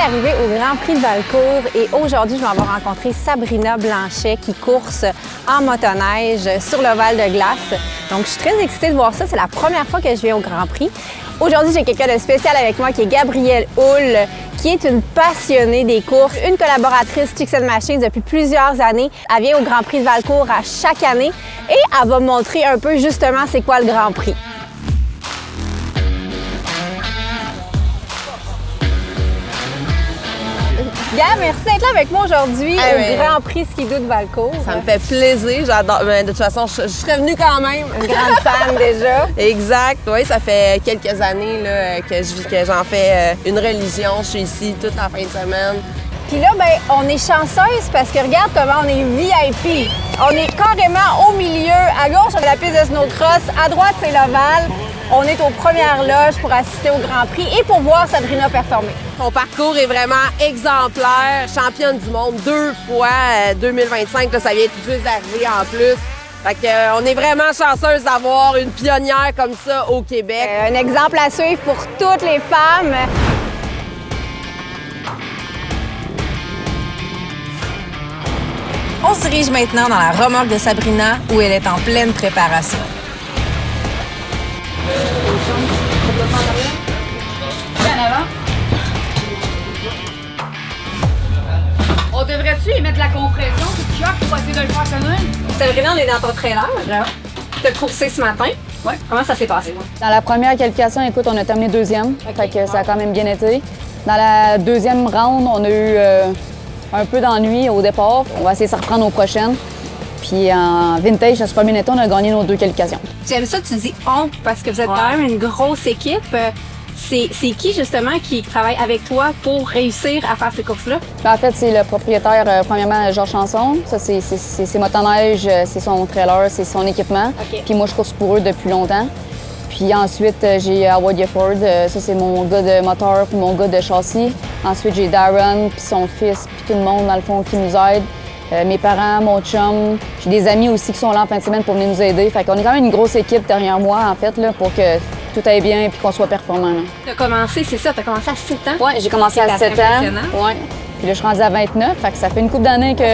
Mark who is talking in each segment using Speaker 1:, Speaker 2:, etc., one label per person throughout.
Speaker 1: arrivée au Grand Prix de Valcourt et aujourd'hui, je vais avoir rencontré Sabrina Blanchet qui course en motoneige sur le Val de Glace. Donc, je suis très excitée de voir ça. C'est la première fois que je viens au Grand Prix. Aujourd'hui, j'ai quelqu'un de spécial avec moi qui est Gabrielle Houle, qui est une passionnée des courses, une collaboratrice Chicks and Machines depuis plusieurs années. Elle vient au Grand Prix de Valcourt à chaque année et elle va me montrer un peu justement c'est quoi le Grand Prix. Gab, merci d'être là avec moi aujourd'hui au Grand Prix Ski-Doo de Valcourt.
Speaker 2: Ça me fait plaisir, j'adore. Mais de toute façon, je serais venue quand même.
Speaker 1: Une grande fan déjà.
Speaker 2: Exact. Oui, ça fait quelques années là, que j'en fais une religion. Je suis ici toute la fin de semaine.
Speaker 1: Puis là, ben, on est chanceuse parce que regarde comment on est VIP. On est carrément au milieu. À gauche, on a la piste de snowcross. À droite, c'est l'ovale. On est aux premières loges pour assister au Grand Prix et pour voir Sabrina performer.
Speaker 2: Son parcours est vraiment exemplaire. Championne du monde 2 fois. 2025, là, ça vient tout juste d'arriver en plus. Fait que, on est vraiment chanceuse d'avoir une pionnière comme ça au Québec.
Speaker 1: Un exemple à suivre pour toutes les femmes.
Speaker 3: On se dirige maintenant dans la remorque de Sabrina où elle est en pleine préparation.
Speaker 4: On devrait-tu y mettre de la compression sur le choc pour essayer de le faire sonner?
Speaker 1: Sabrina, on est dans ton trailer. Tu as coursé ce matin.
Speaker 4: Oui.
Speaker 1: Comment ça s'est passé?
Speaker 5: Dans la première qualification, écoute, on a terminé deuxième. Fait que ça a quand même bien été. Dans la deuxième round, on a eu un peu d'ennui au départ. On va essayer de se reprendre aux prochaines. Puis en vintage, ça s'est pas bien été, on a gagné nos 2 qualifications.
Speaker 1: J'aime ça que tu dis « on » parce que vous êtes quand même une grosse équipe. C'est qui, justement, qui travaille avec toi pour réussir à faire ces courses-là?
Speaker 5: En fait, c'est le propriétaire, premièrement, Georges Chanson. Ça, c'est ses motoneiges, c'est son trailer, c'est son équipement.
Speaker 1: Okay.
Speaker 5: Puis moi, je course pour eux depuis longtemps. Puis ensuite, j'ai Howard Gifford. Ça, c'est mon gars de moteur puis mon gars de châssis. Ensuite, j'ai Darren puis son fils puis tout le monde, dans le fond, qui nous aide. Mes parents, mon chum. J'ai des amis aussi qui sont là en fin de semaine pour venir nous aider. Fait qu'on est quand même une grosse équipe derrière moi, en fait, là, pour que tout aille bien et qu'on soit performant.
Speaker 1: Tu as commencé, c'est ça, tu as commencé à 7 ans?
Speaker 5: Oui, j'ai commencé à 7 ans. Ouais. Puis là, je suis rendue à 29, fait que ça fait une couple d'années que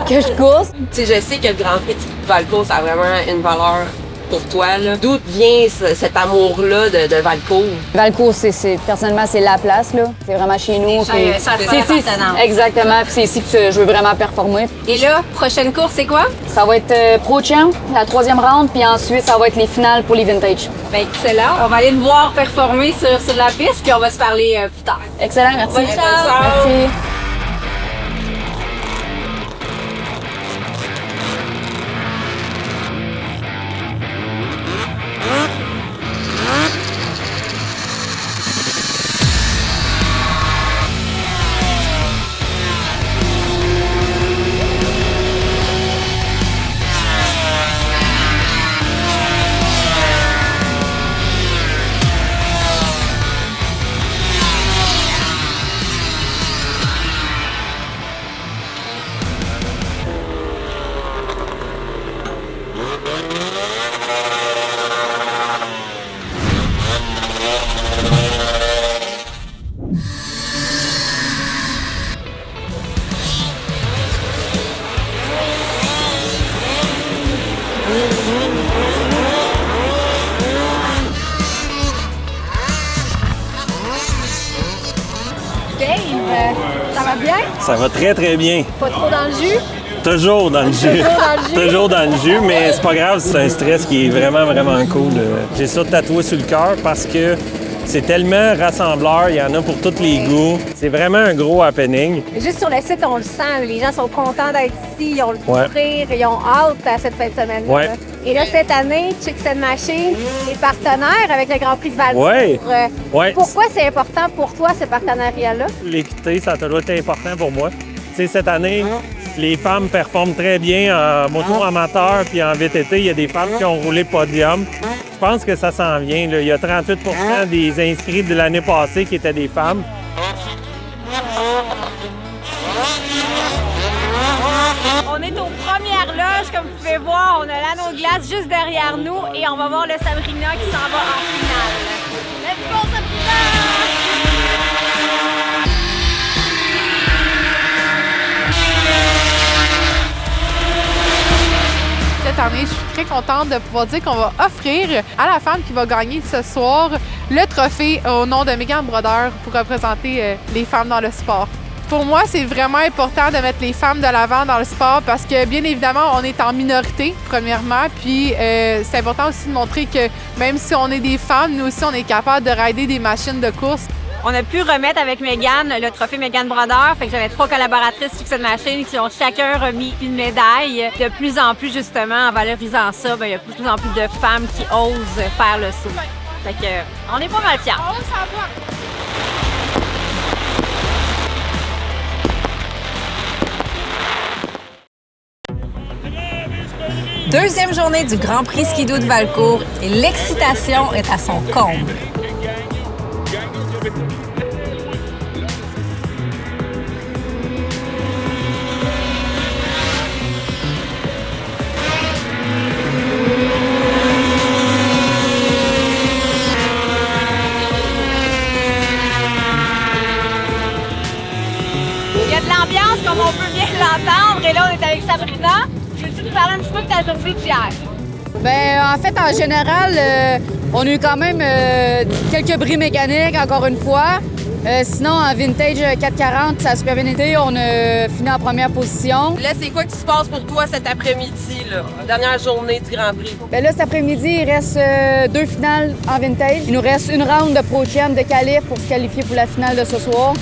Speaker 5: je course.
Speaker 2: Tu sais, je sais que le Grand Prix de Valcourt, ça a vraiment une valeur pour toi. D'où vient cet amour-là de Valcourt?
Speaker 5: Valcourt, personnellement, c'est la place, là. C'est vraiment chez nous. Exactement, puis c'est ici que je veux vraiment performer.
Speaker 1: Et là, prochaine course, c'est quoi?
Speaker 5: Ça va être Pro Champ, la 3e round, puis ensuite, ça va être les finales pour les vintage.
Speaker 1: Bien, excellent. On va aller te voir performer sur la piste, puis on va se parler plus tard.
Speaker 5: Excellent, merci.
Speaker 1: Bonne chance.
Speaker 5: Merci.
Speaker 1: Ça va bien?
Speaker 6: Ça va très, très bien.
Speaker 1: Pas trop dans le jus?
Speaker 6: Toujours dans le jus. Toujours dans le jus, mais c'est pas grave, c'est un stress qui est vraiment, vraiment cool. J'ai ça tatoué sur le cœur parce que c'est tellement rassembleur, il y en a pour tous les goûts. C'est vraiment un gros happening.
Speaker 1: Juste sur le site, on le sent. Les gens sont contents d'être ici, ils ont le sourire, ils ont hâte à cette fin de semaine-là.
Speaker 6: Ouais.
Speaker 1: Et là, cette année, Chicks and Machines est partenaire avec le Grand Prix de Valcourt.
Speaker 6: Ouais. Ouais.
Speaker 1: Pourquoi c'est important pour toi, ce partenariat-là?
Speaker 6: L'équité, ça a toujours été important pour moi. Tu sais, cette année, les femmes performent très bien en moto amateur puis en VTT. Il y a des femmes qui ont roulé podium. Je pense que ça s'en vient. Là. Il y a 38 % des inscrits de l'année passée qui étaient des femmes.
Speaker 1: On est aux premières loges, comme vous pouvez voir. On a l'anneau de glace juste derrière nous et on va voir le Sabrina qui s'en va en finale. Let's go, Sabrina!
Speaker 7: année. Je suis très contente de pouvoir dire qu'on va offrir à la femme qui va gagner ce soir le trophée au nom de Megan Brodeur pour représenter les femmes dans le sport. Pour moi, c'est vraiment important de mettre les femmes de l'avant dans le sport parce que, bien évidemment, on est en minorité, premièrement. Puis, c'est important aussi de montrer que même si on est des femmes, nous aussi, on est capable de rider des machines de course.
Speaker 1: On a pu remettre avec Megan le trophée Megan Brodeur. Fait que j'avais 3 collaboratrices sur cette machine qui ont chacun remis une médaille. De plus en plus, justement, en valorisant ça, il y a de plus en plus de femmes qui osent faire le saut. Fait que, on est pas mal fiers.
Speaker 3: Deuxième journée du Grand Prix Ski-Doo de Valcourt et l'excitation est à son comble.
Speaker 1: Il y a de l'ambiance, comme on peut bien l'entendre. Et là, on est avec Sabrina. Peux-tu nous parler un petit peu de ta journée d'hier?
Speaker 5: Bien, en fait, en général, on a eu quand même quelques bris mécaniques, encore une fois. Sinon, en vintage 440, ça a super bien été. On a fini en première position.
Speaker 2: Là, c'est quoi qui se passe pour toi cet après-midi, là, dernière journée du Grand Prix?
Speaker 5: Bien là, cet après-midi, il reste 2 finales en vintage. Il nous reste une round de Pro-Champ de qualif pour se qualifier pour la finale de ce soir.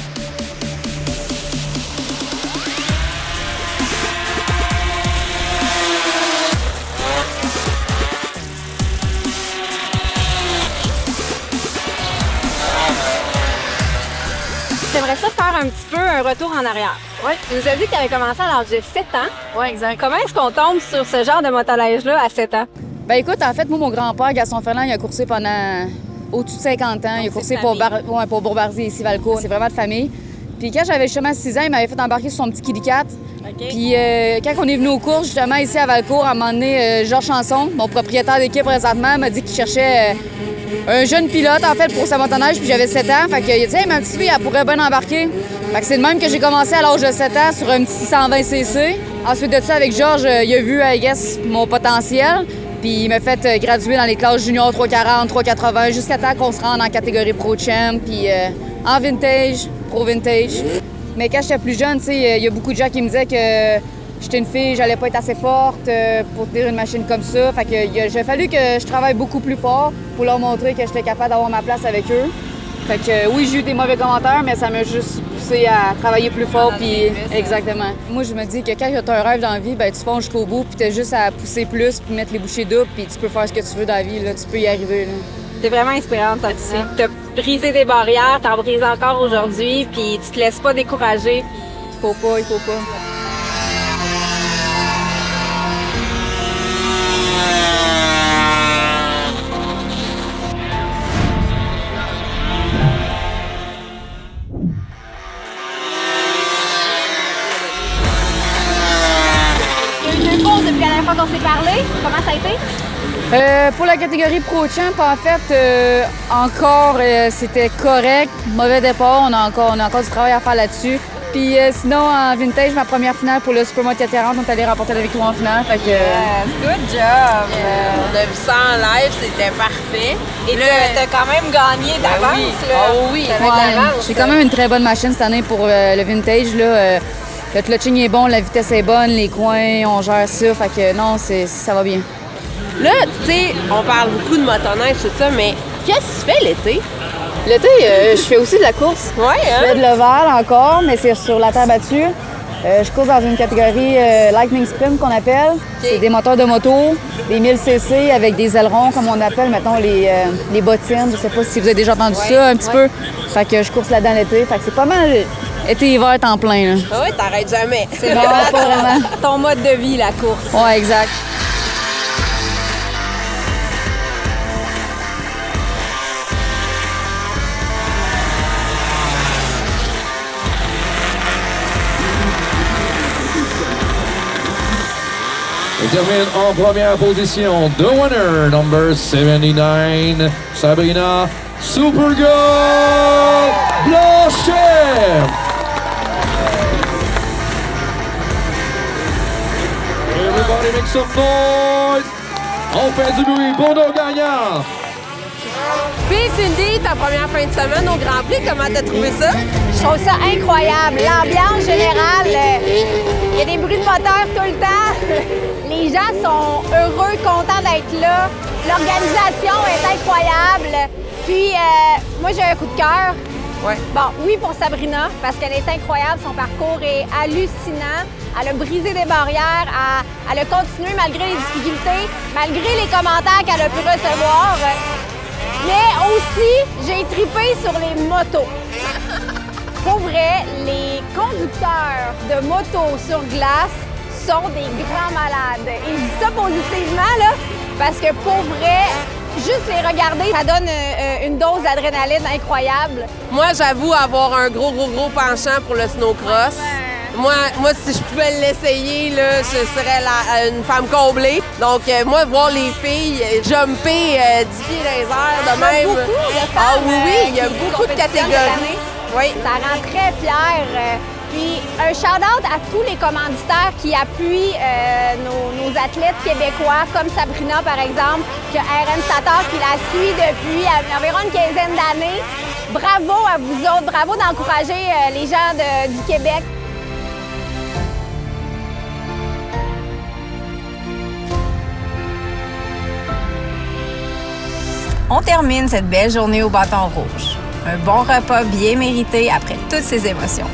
Speaker 1: J'aimerais ça faire un petit peu un retour en arrière. Oui. Tu nous as dit que tu avais commencé à l'âge de 7 ans.
Speaker 5: Oui, exact.
Speaker 1: Comment est-ce qu'on tombe sur ce genre de motoneige-là à 7 ans?
Speaker 5: Bien écoute, en fait, moi, mon grand-père, Gaston Ferland, il a coursé pendant au-dessus de 50 ans. Il a coursé pour Bombardier ici, Valcourt. C'est vraiment de famille. Puis quand j'avais justement 6 ans, il m'avait fait embarquer sur son petit Kili 4. Okay. Puis quand on est venu aux courses, justement, ici à Valcourt, à un moment donné, Georges Chanson, mon propriétaire d'équipe présentement, m'a dit qu'il cherchait un jeune pilote, en fait, pour sa motoneige, puis j'avais 7 ans. Fait qu'il a dit, hey, ma petite fille, elle pourrait bien embarquer. Fait que c'est de même que j'ai commencé à l'âge de 7 ans sur un petit 120 cc. Ensuite de ça, avec Georges, il a vu, I guess, mon potentiel. Puis il m'a fait graduer dans les classes juniors 340, 380, jusqu'à temps qu'on se rende en catégorie Pro-Champ, puis en vintage, Pro-Vintage. Mais quand j'étais plus jeune, tu sais, il y a beaucoup de gens qui me disaient que j'étais une fille, j'allais pas être assez forte pour tenir une machine comme ça. Fait que j'ai fallu que je travaille beaucoup plus fort pour leur montrer que j'étais capable d'avoir ma place avec eux. Fait que oui, j'ai eu des mauvais commentaires, mais ça m'a juste poussé à travailler plus fort. Puis exactement. Moi, je me dis que quand tu as un rêve dans la vie, ben tu fonces jusqu'au bout, puis tu as juste à pousser plus, puis mettre les bouchées doubles, puis tu peux faire ce que tu veux dans la vie. Là, tu peux y arriver.
Speaker 1: T'es vraiment inspirante, Tati. T'as brisé des barrières, t'en brises encore aujourd'hui, puis tu te laisses pas décourager.
Speaker 5: Il faut pas.
Speaker 1: Depuis la dernière fois qu'on s'est parlé, comment ça a été?
Speaker 5: Pour la catégorie Pro-Champ, en fait, c'était correct. Mauvais départ, on a encore du travail à faire là-dessus. Puis sinon, en vintage, ma première finale pour le Supermode 440, on est allé remporter la victoire en finale. Fait que,
Speaker 2: good job! On a vu ça en live, c'était parfait.
Speaker 1: Et là, t'as quand même gagné d'avance.
Speaker 2: Oui.
Speaker 1: Là.
Speaker 2: Oh oui!
Speaker 5: J'ai quand même une très bonne machine cette année pour le vintage. Là. Le clutching est bon, la vitesse est bonne, les coins, on gère ça. Fait que non, ça va bien.
Speaker 2: Là, tu sais, on parle beaucoup de motoneige, tout ça, mais qu'est-ce que tu fais l'été?
Speaker 5: L'été, je fais aussi de la course.
Speaker 2: Ouais, hein?
Speaker 5: Je fais de l'ovale encore, mais c'est sur la terre battue. Je cours dans une catégorie Lightning Sprint qu'on appelle. Okay. C'est des moteurs de moto, des 1000 cc avec des ailerons, comme on appelle, mettons, les bottines. Je sais pas si vous avez déjà entendu ça un petit peu. Fait que je course là-dedans l'été. Fait que c'est pas mal été-hiver temps plein. Là.
Speaker 2: Ah oui, t'arrêtes jamais.
Speaker 5: C'est bon, pas vraiment.
Speaker 1: Ton mode de vie, la course.
Speaker 5: Ouais, exact.
Speaker 8: Et termine en première position, the winner, number 79, Sabrina Supergirl Blanchet. Everybody make some noise! On fait du bruit pour nos gagnants!
Speaker 2: Puis Cindy, ta première fin de semaine au Grand Prix, comment t'as trouvé ça?
Speaker 1: Je trouve ça incroyable. L'ambiance générale, il y a des bruits de moteur tout le temps. Les gens sont heureux, contents d'être là. L'organisation est incroyable. Puis, moi, j'ai un coup de cœur.
Speaker 2: Ouais.
Speaker 1: Bon, oui, pour Sabrina, parce qu'elle est incroyable. Son parcours est hallucinant. Elle a brisé des barrières. Elle a continué malgré les difficultés, malgré les commentaires qu'elle a pu recevoir. Mais aussi, j'ai tripé sur les motos. Pour vrai, les conducteurs de motos sur glace sont des grands malades. Et je dis ça positivement, là, parce que pour vrai, juste les regarder, ça donne une dose d'adrénaline incroyable.
Speaker 2: Moi, j'avoue avoir un gros penchant pour le snowcross. Moi, si je pouvais l'essayer, là, je serais une femme comblée. Donc, moi, voir les filles jumper 10 pieds dans les airs de même.
Speaker 1: Beaucoup de femmes,
Speaker 2: ah oui, il y a beaucoup de catégories. Oui.
Speaker 1: Ça rend très fière. Puis, un shout-out à tous les commanditaires qui appuient nos athlètes québécois, comme Sabrina, par exemple, que RN Sator qui la suit depuis environ une quinzaine d'années. Bravo à vous autres. Bravo d'encourager les gens du Québec.
Speaker 3: On termine cette belle journée au bâton rouge. Un bon repas bien mérité après toutes ces émotions.